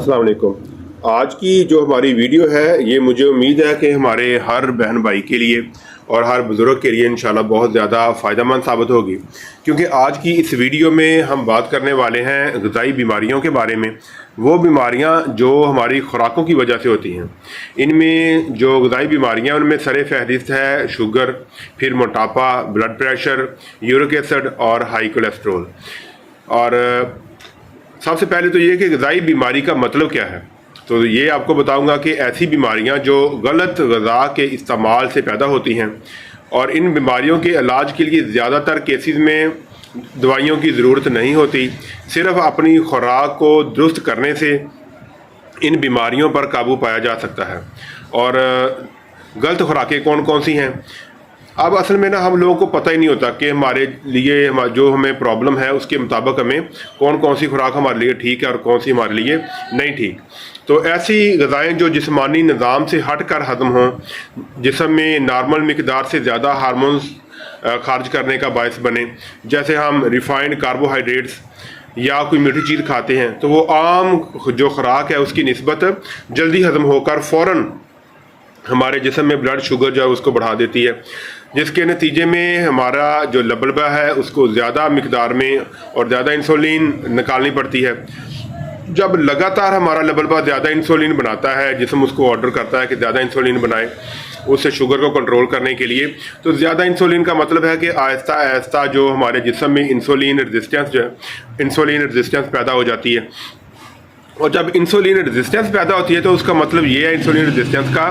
अस्सलाम वालेकुम। आज की जो हमारी वीडियो है ये मुझे उम्मीद है कि हमारे हर बहन भाई के लिए और हर बुज़ुर्ग के लिए इंशाल्लाह बहुत ज़्यादा फ़ायदेमंद साबित होगी, क्योंकि आज की इस वीडियो में हम बात करने वाले हैं ग़िज़ाई बीमारियों के बारे में। वो बीमारियां जो हमारी खुराकों की वजह से होती हैं। इनमें जो ग़िज़ाई बीमारियां उनमें सर फहरिस्त है शुगर, फिर मोटापा, ब्लड प्रेशर, यूरिक एसिड और हाई कोलेस्ट्रोल। और सबसे पहले तो ये कि ग़िज़ाई बीमारी का मतलब क्या है, तो ये आपको बताऊंगा कि ऐसी बीमारियां जो गलत ग़िज़ा के इस्तेमाल से पैदा होती हैं, और इन बीमारियों के इलाज के लिए ज़्यादातर केसेस में दवाइयों की ज़रूरत नहीं होती। सिर्फ अपनी खुराक को दुरुस्त करने से इन बीमारियों पर काबू पाया जा सकता है। और गलत खुराकें कौन कौन सी हैं, अब असल में हम लोगों को पता ही नहीं होता कि हमारे लिए जो हमें प्रॉब्लम है उसके मुताबिक हमें कौन कौन सी खुराक हमारे लिए ठीक है और कौन सी हमारे लिए नहीं ठीक। तो ऐसी ग़िज़ाएँ जो जिस्मानी निज़ाम से हट कर हज़म हों, जिस्म में नॉर्मल मिकदार से ज़्यादा हार्मोन्स खारिज करने का बायस बने, जैसे हम रिफाइंड कार्बोहाइड्रेट्स या कोई मीठी चीज़ खाते हैं, तो वो आम जो खुराक है उसकी निस्बत जल्दी हज़म होकर फ़ौरन हमारे जिस्म में ब्लड शुगर जो है उसको बढ़ा देती है, जिसके नतीजे में हमारा जो लबलबा है उसको ज़्यादा मिकदार में और ज़्यादा इंसुलिन निकालनी पड़ती है। जब लगातार हमारा लबलबा ज़्यादा इंसुलिन बनाता है, जिस्म उसको ऑर्डर करता है कि ज़्यादा इंसुलिन बनाए उससे शुगर को कंट्रोल करने के लिए, तो ज़्यादा इंसुलिन का मतलब है कि आहिस्ता आहिस्ता जो हमारे जिस्म में इंसुलिन रेजिस्टेंस पैदा हो जाती है। और जब इंसुलिन रेजिस्टेंस पैदा होती है तो उसका मतलब ये है इंसुलिन रेजिस्टेंस का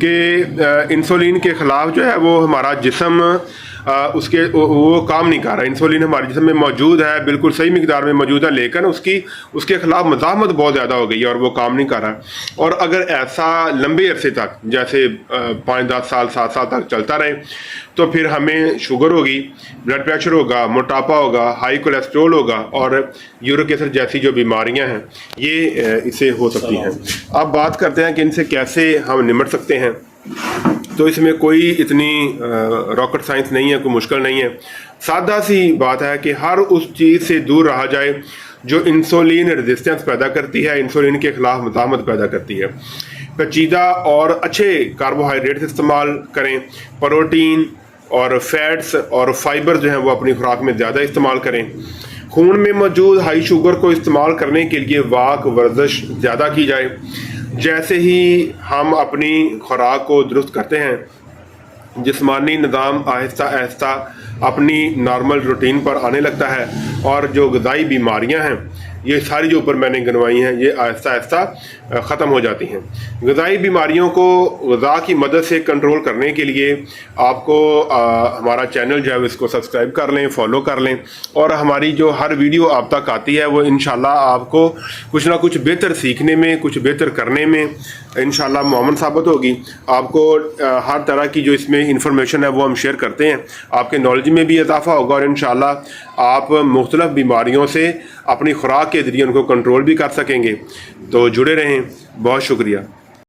कि इंसुलिन के ख़िलाफ़ जो है वो हमारा जिस्म वो काम नहीं कर रहा। इंसुलिन हमारे जिस्म में मौजूद है, बिल्कुल सही मिकदार में मौजूद है, लेकिन उसके ख़िलाफ़ मज़ाहमत बहुत ज़्यादा हो गई है और वो काम नहीं कर रहा। और अगर ऐसा लंबे अरसे तक, जैसे 5-10 साल 7 साल तक चलता रहे, तो फिर हमें शुगर होगी, ब्लड प्रेशर होगा, मोटापा होगा, हाई कोलेस्ट्रोल होगा और यूरिक एसिड जैसी जो बीमारियां हैं ये इससे हो सकती हैं। अब बात करते हैं कि इनसे कैसे हम निपट सकते हैं। तो इसमें कोई इतनी रॉकेट साइंस नहीं है, कोई मुश्किल नहीं है। सादा सी बात है कि हर उस चीज़ से दूर रहा जाए जो इंसुलिन रेजिस्टेंस पैदा करती है, इंसुलिन के ख़िलाफ़ मज़ाहमत पैदा करती है। पेचीदा और अच्छे कार्बोहाइड्रेट्स इस्तेमाल करें, प्रोटीन और फैट्स और फाइबर जो हैं वो अपनी खुराक में ज़्यादा इस्तेमाल करें। खून में मौजूद हाई शुगर को इस्तेमाल करने के लिए वाक वर्जिश ज़्यादा की जाए। जैसे ही हम अपनी खुराक को दुरुस्त करते हैं, जिस्मानी निज़ाम आहिस्ता आहिस्ता अपनी नॉर्मल रूटीन पर आने लगता है और जो ग़िज़ाई बीमारियां हैं ये सारी जो ऊपर मैंने गिनवाई हैं ये आहिस्ता आहिस्ता ख़त्म हो जाती हैं। ग़िज़ाई बीमारियों को ग़िज़ा की मदद से कंट्रोल करने के लिए आपको हमारा चैनल जो है इसको सब्सक्राइब कर लें, फॉलो कर लें, और हमारी जो हर वीडियो आप तक आती है वो इंशाल्लाह आपको कुछ ना कुछ बेहतर सीखने में, कुछ बेहतर करने में इंशाल्लाह मुआवन साबित होगी। आपको हर तरह की जो इसमें इंफॉर्मेशन है वो हम शेयर करते हैं, आपके नॉलेज में भी इजाफा होगा और इंशाल्लाह आप मुख्तलिफ बीमारियों से अपनी खुराक के ज़रिए उनको कंट्रोल भी कर सकेंगे। तो जुड़े रहें, बहुत शुक्रिया।